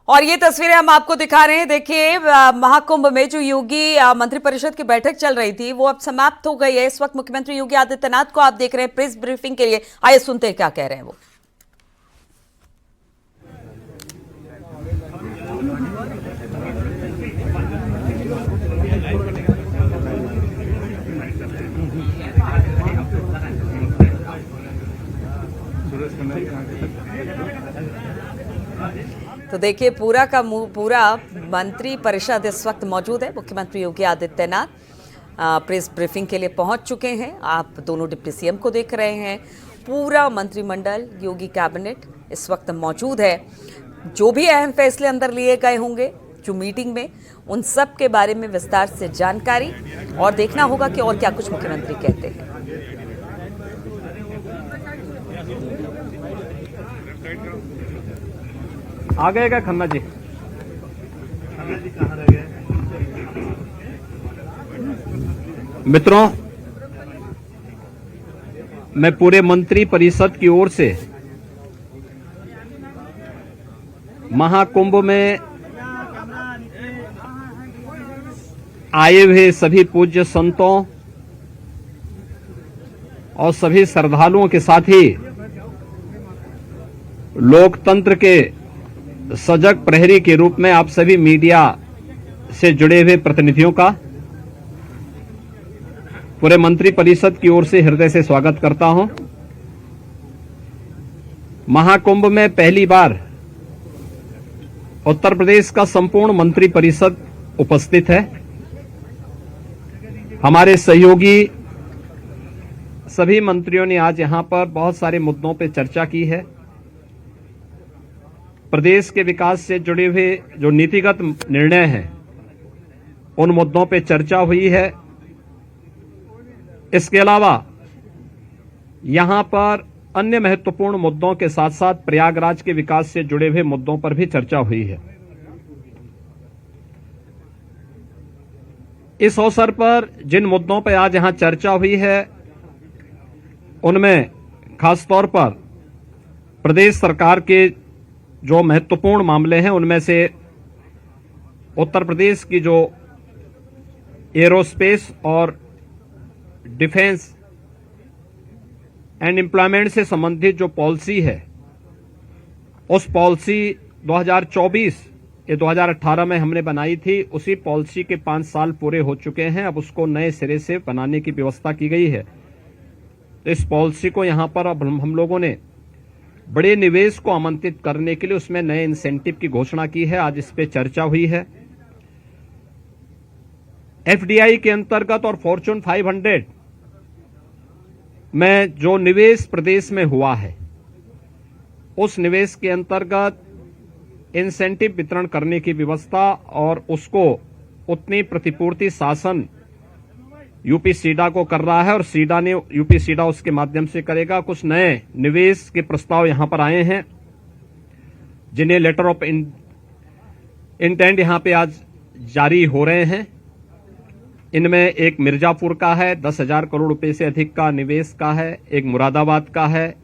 और ये तस्वीरें हम आपको दिखा रहे हैं। देखिए, महाकुंभ में जो योगी मंत्रिपरिषद की बैठक चल रही थी वो अब समाप्त हो गई है। इस वक्त मुख्यमंत्री योगी आदित्यनाथ को आप देख रहे हैं प्रेस ब्रीफिंग के लिए। आइए सुनते हैं क्या कह रहे हैं वो। तो देखिए, पूरा मंत्री परिषद इस वक्त मौजूद है। मुख्यमंत्री योगी आदित्यनाथ प्रेस ब्रीफिंग के लिए पहुंच चुके हैं। आप दोनों डिप्टी सीएम को देख रहे हैं। पूरा मंत्रिमंडल, योगी कैबिनेट इस वक्त मौजूद है। जो भी अहम फैसले अंदर लिए गए होंगे जो मीटिंग में, उन सब के बारे में विस्तार से जानकारी, और देखना होगा कि और क्या कुछ मुख्यमंत्री कहते हैं। आ गए क्या खन्ना जी? कहाँ रह गए? मित्रों, मैं पूरे मंत्री परिषद की ओर से महाकुंभ में आए हुए सभी पूज्य संतों और सभी श्रद्धालुओं के साथ ही लोकतंत्र के सजग प्रहरी के रूप में आप सभी मीडिया से जुड़े हुए प्रतिनिधियों का पूरे मंत्री परिषद की ओर से हृदय से स्वागत करता हूं। महाकुंभ में पहली बार उत्तर प्रदेश का संपूर्ण मंत्री परिषद उपस्थित है। हमारे सहयोगी सभी मंत्रियों ने आज यहां पर बहुत सारे मुद्दों पर चर्चा की है। प्रदेश के विकास से जुड़े हुए जो नीतिगत निर्णय हैं उन मुद्दों पर चर्चा हुई है। इसके अलावा यहां पर अन्य महत्वपूर्ण मुद्दों के साथ साथ प्रयागराज के विकास से जुड़े हुए मुद्दों पर भी चर्चा हुई है। इस अवसर पर जिन मुद्दों पर आज यहां चर्चा हुई है उनमें खासतौर पर प्रदेश सरकार के जो महत्वपूर्ण मामले हैं उनमें से उत्तर प्रदेश की जो एरोस्पेस और डिफेंस एंड एम्प्लॉयमेंट से संबंधित जो पॉलिसी है, उस पॉलिसी 2018 में हमने बनाई थी। उसी पॉलिसी के 5 साल पूरे हो चुके हैं। अब उसको नए सिरे से बनाने की व्यवस्था की गई है। तो इस पॉलिसी को यहां पर अब हम लोगों ने बड़े निवेश को आमंत्रित करने के लिए उसमें नए इंसेंटिव की घोषणा की है। आज इस पे चर्चा हुई है। एफडीआई के अंतर्गत और फॉर्च्यून 500 में जो निवेश प्रदेश में हुआ है, उस निवेश के अंतर्गत इंसेंटिव वितरण करने की व्यवस्था और उसको उतनी प्रतिपूर्ति शासन यूपी सीडा को कर रहा है और सीडा ने यूपी सीडा उसके माध्यम से करेगा। कुछ नए निवेश के प्रस्ताव यहां पर आए हैं जिन्हें लेटर ऑफ इंटेंट यहां पे आज जारी हो रहे हैं। इनमें एक मिर्जापुर का है, 10,000 करोड़ रुपए से अधिक का निवेश का है, एक मुरादाबाद का है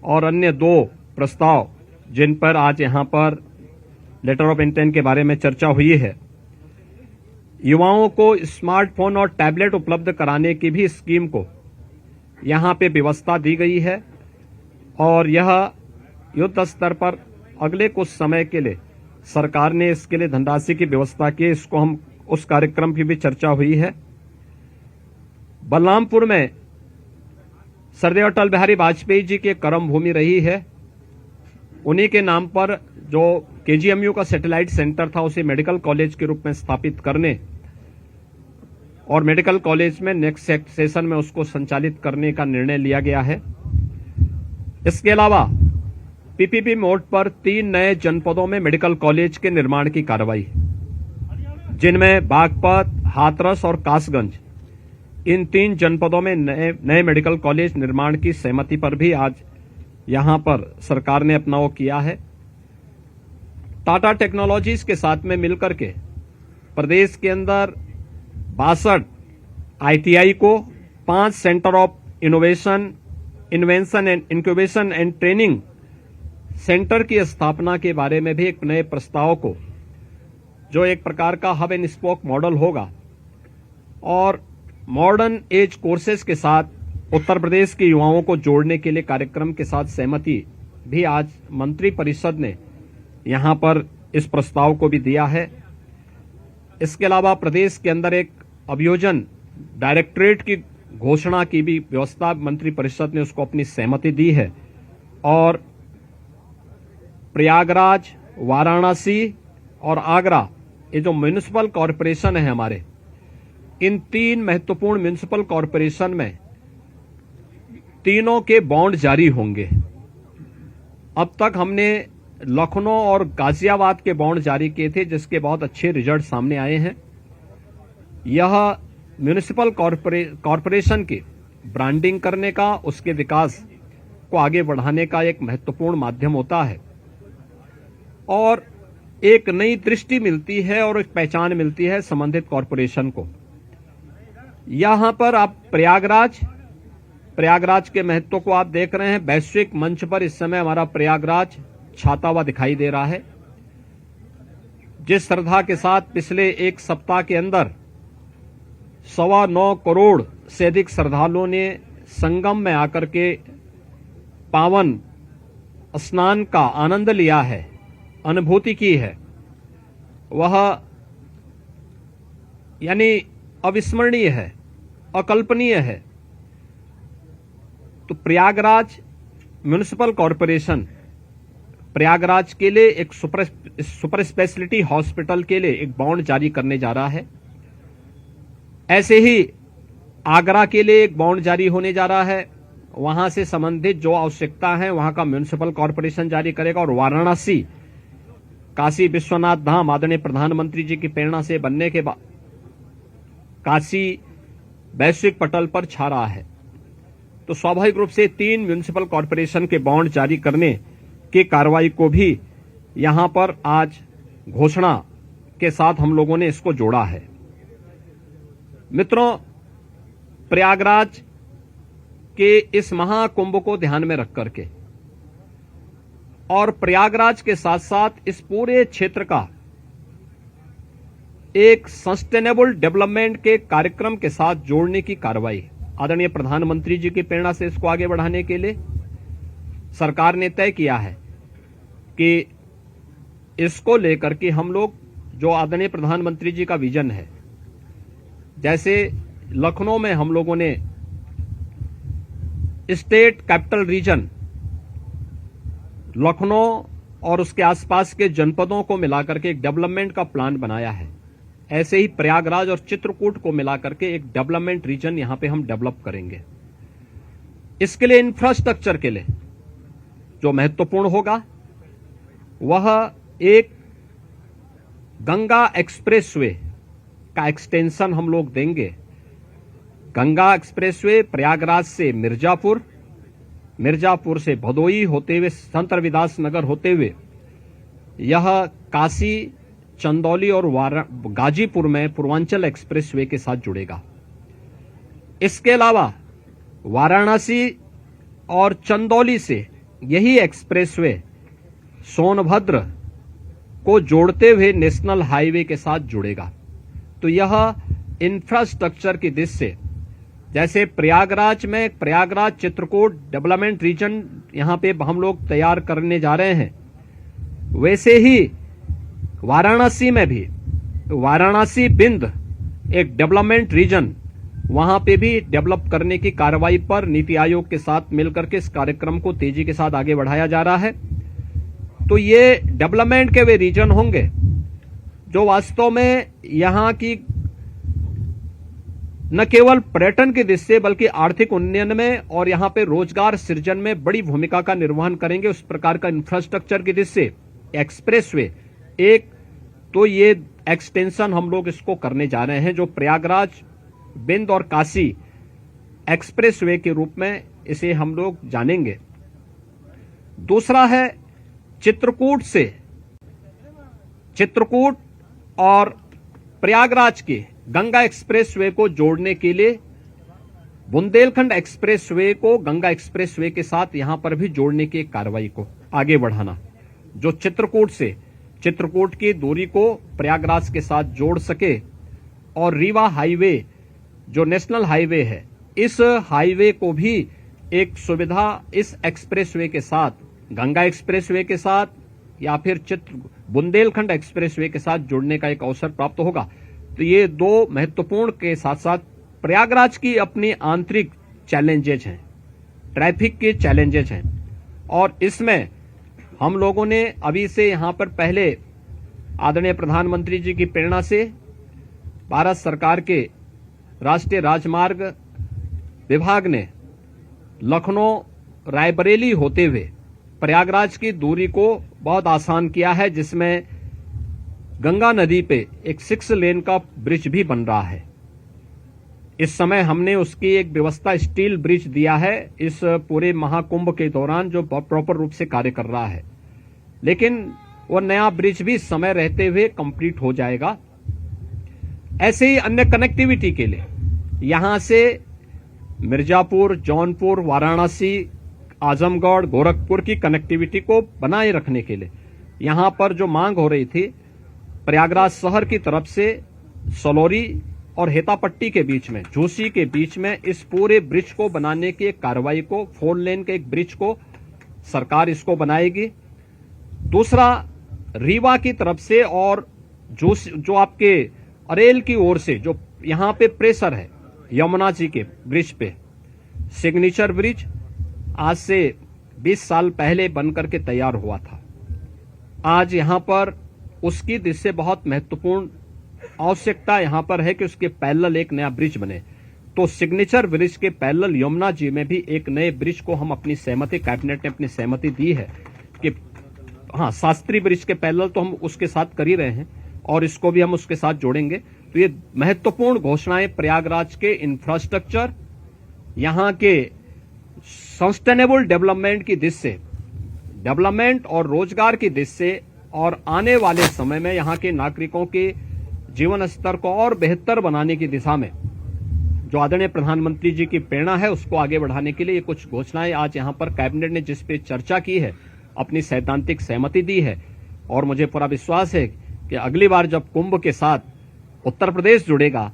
और अन्य 2 प्रस्ताव जिन पर आज यहां पर लेटर ऑफ इंटेंट के बारे में चर्चा हुई है। युवाओं को स्मार्टफोन और टैबलेट उपलब्ध कराने की भी स्कीम को यहां पे व्यवस्था दी गई है और यह युद्ध स्तर पर अगले कुछ समय के लिए सरकार ने इसके लिए धनराशि की व्यवस्था की। इसको हम उस कार्यक्रम की भी चर्चा हुई है। बलरामपुर में सरदेव अटल बिहारी वाजपेयी जी की कर्म भूमि रही है। उन्हीं के नाम पर जो केजीएमयू का सैटेलाइट सेंटर था उसे मेडिकल कॉलेज के रूप में स्थापित करने और मेडिकल कॉलेज में नेक्स्ट सेशन में उसको संचालित करने का निर्णय लिया गया है। इसके अलावा पीपीपी मोड पर 3 नए जनपदों में मेडिकल कॉलेज के निर्माण की कार्रवाई, जिनमें बागपत, हाथरस और कासगंज, इन 3 जनपदों में नए मेडिकल कॉलेज निर्माण की सहमति पर भी आज यहां पर सरकार ने अपना वो किया है। टाटा टेक्नोलॉजीज के साथ में मिलकर के प्रदेश के अंदर 62 आईटीआई को 5 centre of innovation, invention and incubation and training centre की स्थापना के बारे में भी एक नए प्रस्ताव को, जो एक प्रकार का हब एंड स्पोक मॉडल होगा और मॉडर्न एज कोर्सेज के साथ उत्तर प्रदेश के युवाओं को जोड़ने के लिए कार्यक्रम के साथ सहमति भी आज मंत्री परिषद ने यहां पर इस प्रस्ताव को भी दिया है। इसके अलावा प्रदेश के अंदर एक अभियोजन डायरेक्टरेट की घोषणा की भी व्यवस्था मंत्री परिषद ने उसको अपनी सहमति दी है और प्रयागराज, वाराणसी और आगरा, ये जो म्युनिसिपल कॉरपोरेशन है हमारे, इन 3 महत्वपूर्ण म्युनिसिपल कॉरपोरेशन में तीनों के बॉन्ड जारी होंगे। अब तक हमने लखनऊ और गाजियाबाद के बॉन्ड जारी किए थे, जिसके बहुत अच्छे रिजल्ट सामने आए हैं। यह म्युनिसिपल कॉरपोरेशन की ब्रांडिंग करने का, उसके विकास को आगे बढ़ाने का एक महत्वपूर्ण माध्यम होता है और एक नई दृष्टि मिलती है और एक पहचान मिलती है संबंधित कॉरपोरेशन को। यहां पर आप प्रयागराज के महत्व को आप देख रहे हैं। वैश्विक मंच पर इस समय हमारा प्रयागराज छाता हुआ दिखाई दे रहा है। जिस श्रद्धा के साथ पिछले एक सप्ताह के अंदर 9.25 करोड़ से अधिक श्रद्धालुओं ने संगम में आकर के पावन स्नान का आनंद लिया है, अनुभूति की है, वह यानी अविस्मरणीय है, अकल्पनीय है। तो प्रयागराज म्युनिसिपल कॉरपोरेशन प्रयागराज के लिए एक सुपर स्पेशलिटी हॉस्पिटल के लिए एक बॉन्ड जारी करने जा रहा है। ऐसे ही आगरा के लिए एक बॉन्ड जारी होने जा रहा है। वहां से संबंधित जो आवश्यकता है वहां का म्युनिसिपल कॉरपोरेशन जारी करेगा। और वाराणसी, काशी विश्वनाथ धाम आदरणीय प्रधानमंत्री जी की प्रेरणा से बनने के बाद काशी वैश्विक पटल पर छा रहा है। तो स्वाभाविक रूप से 3 म्युनिसिपल कॉरपोरेशन के बॉन्ड जारी करने की कार्रवाई को भी यहां पर आज घोषणा के साथ हम लोगों ने इसको जोड़ा है। मित्रों, प्रयागराज के इस महाकुंभ को ध्यान में रख करके और प्रयागराज के साथ साथ इस पूरे क्षेत्र का एक सस्टेनेबल डेवलपमेंट के कार्यक्रम के साथ जोड़ने की कार्रवाई आदरणीय प्रधानमंत्री जी की प्रेरणा से इसको आगे बढ़ाने के लिए सरकार ने तय किया है कि इसको लेकर के हम लोग जो आदरणीय प्रधानमंत्री जी का विजन है, जैसे लखनऊ में हम लोगों ने स्टेट कैपिटल रीजन लखनऊ और उसके आसपास के जनपदों को मिलाकर के एक डेवलपमेंट का प्लान बनाया है, ऐसे ही प्रयागराज और चित्रकूट को मिलाकर के एक डेवलपमेंट रीजन यहां पे हम डेवलप करेंगे। इसके लिए इंफ्रास्ट्रक्चर के लिए जो महत्वपूर्ण होगा वह एक गंगा एक्सप्रेसवे का एक्सटेंशन हम लोग देंगे। गंगा एक्सप्रेसवे प्रयागराज से मिर्जापुर से भदोई होते हुए संत रविदास नगर होते हुए यह काशी, चंदौली और गाजीपुर में पूर्वांचल एक्सप्रेसवे के साथ जुड़ेगा। इसके अलावा वाराणसी और चंदौली से यही एक्सप्रेसवे सोनभद्र को जोड़ते हुए नेशनल हाईवे के साथ जुड़ेगा। तो यह इंफ्रास्ट्रक्चर की दृष्टि से जैसे प्रयागराज में प्रयागराज चित्रकूट डेवलपमेंट रीजन यहां पे हम लोग तैयार करने जा रहे हैं, वैसे ही वाराणसी में भी वाराणसी बिंद एक डेवलपमेंट रीजन वहां पे भी डेवलप करने की कार्रवाई पर नीति आयोग के साथ मिलकर के इस कार्यक्रम को तेजी के साथ आगे बढ़ाया जा रहा है। तो ये डेवलपमेंट के वे रीजन होंगे जो वास्तव में यहां की न केवल पर्यटन की दृष्टि से बल्कि आर्थिक उन्नयन में और यहां पे रोजगार सृजन में बड़ी भूमिका का निर्वहन करेंगे। उस प्रकार का इंफ्रास्ट्रक्चर की दृष्टि से एक्सप्रेसवे एक, तो ये एक्सटेंशन हम लोग इसको करने जा रहे हैं जो प्रयागराज, बिंद और काशी एक्सप्रेसवे के रूप में इसे हम लोग जानेंगे। दूसरा है चित्रकूट और प्रयागराज के गंगा एक्सप्रेसवे को जोड़ने के लिए बुंदेलखंड एक्सप्रेसवे को गंगा एक्सप्रेसवे के साथ यहां पर भी जोड़ने की एक कार्रवाई को आगे बढ़ाना, जो चित्रकूट की दूरी को प्रयागराज के साथ जोड़ सके और रीवा हाईवे जो नेशनल हाईवे है, इस हाईवे को भी एक सुविधा इस एक्सप्रेसवे के साथ, गंगा एक्सप्रेसवे के साथ या फिर बुंदेलखंड एक्सप्रेसवे के साथ जुड़ने का एक अवसर प्राप्त होगा। तो ये दो महत्वपूर्ण के साथ साथ प्रयागराज की अपनी आंतरिक चैलेंजेज हैं, ट्रैफिक के चैलेंजेज हैं, और इसमें हम लोगों ने अभी से यहां पर पहले आदरणीय प्रधानमंत्री जी की प्रेरणा से भारत सरकार के राष्ट्रीय राजमार्ग विभाग ने लखनऊ रायबरेली होते हुए प्रयागराज की दूरी को बहुत आसान किया है, जिसमें गंगा नदी पे एक 6 लेन का ब्रिज भी बन रहा है। इस समय हमने उसकी एक व्यवस्था स्टील ब्रिज दिया है इस पूरे महाकुंभ के दौरान, जो प्रॉपर रूप से कार्य कर रहा है, लेकिन वो नया ब्रिज भी समय रहते हुए कंप्लीट हो जाएगा। ऐसे ही अन्य कनेक्टिविटी के लिए यहां से मिर्जापुर, जौनपुर, वाराणसी, आजमगढ़, गोरखपुर की कनेक्टिविटी को बनाए रखने के लिए यहां पर जो मांग हो रही थी, प्रयागराज शहर की तरफ से सलौरी और हेतापट्टी के बीच में, झूसी के बीच में इस पूरे ब्रिज को बनाने की एक कार्रवाई को, 4 लेन के एक ब्रिज को सरकार इसको बनाएगी। दूसरा, रीवा की तरफ से और जो आपके अरेल की ओर से जो यहां पे प्रेशर है यमुना जी के ब्रिज पे, सिग्नेचर ब्रिज आज से 20 साल पहले बनकर के तैयार हुआ था। आज यहां पर उसकी दृष्टि से बहुत महत्वपूर्ण आवश्यकता यहां पर है कि उसके पैरेलल एक नया ब्रिज बने। तो सिग्नेचर ब्रिज के पैरेलल यमुना जी में भी एक नए ब्रिज को हम अपनी सहमति, कैबिनेट ने अपनी सहमति दी है कि हाँ, शास्त्री ब्रिज के पैरेलल तो हम उसके साथ कर ही रहे हैं और इसको भी हम उसके साथ जोड़ेंगे। तो ये महत्वपूर्ण घोषणाएं प्रयागराज के इंफ्रास्ट्रक्चर, यहां के सस्टेनेबल डेवलपमेंट की दृष्टि से, डेवलपमेंट और रोजगार की दृष्टि से, और आने वाले समय में यहां के नागरिकों के जीवन स्तर को और बेहतर बनाने की दिशा में जो आदरणीय प्रधानमंत्री जी की प्रेरणा है, उसको आगे बढ़ाने के लिए ये कुछ घोषणाएं आज यहां पर कैबिनेट ने जिस पे चर्चा की है, अपनी सैद्धांतिक सहमति दी है। और मुझे पूरा विश्वास है कि अगली बार जब कुंभ के साथ उत्तर प्रदेश जुड़ेगा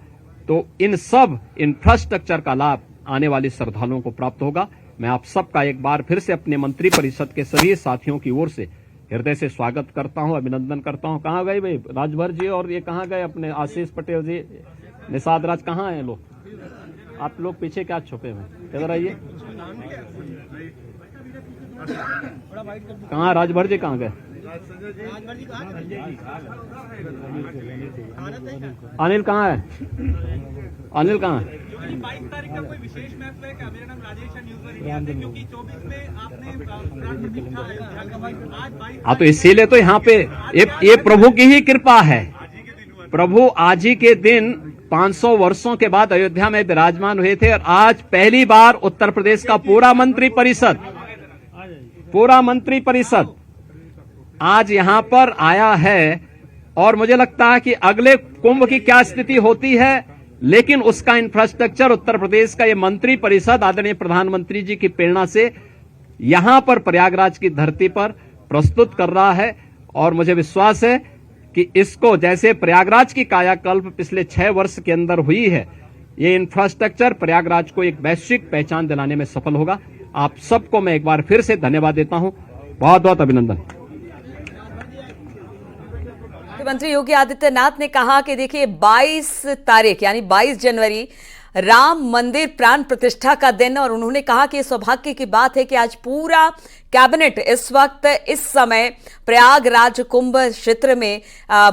तो इन सब इंफ्रास्ट्रक्चर का लाभ आने वाले श्रद्धालुओं को प्राप्त होगा। मैं आप सबका एक बार फिर से अपने मंत्री परिषद के सभी साथियों की ओर से हृदय से स्वागत करता हूं, अभिनंदन करता हूं। कहां गए भाई राजभर जी, और ये कहां गए अपने आशीष पटेल जी, निषाद राज, कहां हैं लोग? आप लोग पीछे क्या छुपे हुए? इधर आइए। कहां राजभर जी, कहां गए? अनिल कहां है? अनिल कहां है? 22 तारीख का कोई विशेष महत्व है क्या? मेरा नाम राजेश है, न्यूज़ इंडिया से, क्योंकि 24 में आपने प्राणप्रतिष्ठा अयोध्या का, आज 22। हाँ, तो इसीलिए तो यहाँ पे ये प्रभु की ही कृपा है। प्रभु आज ही के दिन 500 वर्षों के बाद अयोध्या में विराजमान हुए थे और आज पहली बार उत्तर प्रदेश का पूरा मंत्री परिषद आज यहां पर आया है। और मुझे लगता है कि अगले कुंभ की क्या स्थिति होती है, लेकिन उसका इंफ्रास्ट्रक्चर उत्तर प्रदेश का ये मंत्री परिषद आदरणीय प्रधानमंत्री जी की प्रेरणा से यहां पर प्रयागराज की धरती पर प्रस्तुत कर रहा है। और मुझे विश्वास है कि इसको, जैसे प्रयागराज की कायाकल्प पिछले 6 वर्ष के अंदर हुई है, ये इंफ्रास्ट्रक्चर प्रयागराज को एक वैश्विक पहचान दिलाने में सफल होगा। आप सबको मैं एक बार फिर से धन्यवाद देता हूं, बहुत बहुत अभिनंदन। मुख्यमंत्री योगी आदित्यनाथ ने कहा कि देखिए 22 तारीख यानी 22 जनवरी राम मंदिर प्राण प्रतिष्ठा का दिन, और उन्होंने कहा कि सौभाग्य की बात है कि आज पूरा कैबिनेट इस वक्त इस समय प्रयागराज कुंभ क्षेत्र में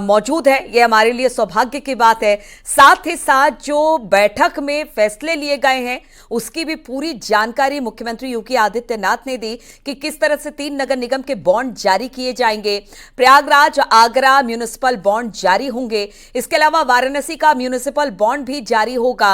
मौजूद है। ये हमारे लिए सौभाग्य की बात है। साथ ही साथ जो बैठक में फैसले लिए गए हैं उसकी भी पूरी जानकारी मुख्यमंत्री योगी आदित्यनाथ ने दी कि किस तरह से 3 नगर निगम के बॉन्ड जारी किए जाएंगे, प्रयागराज आगरा म्यूनिसिपल बॉन्ड जारी होंगे, इसके अलावा वाराणसी का म्यूनिसिपल बॉन्ड भी जारी होगा।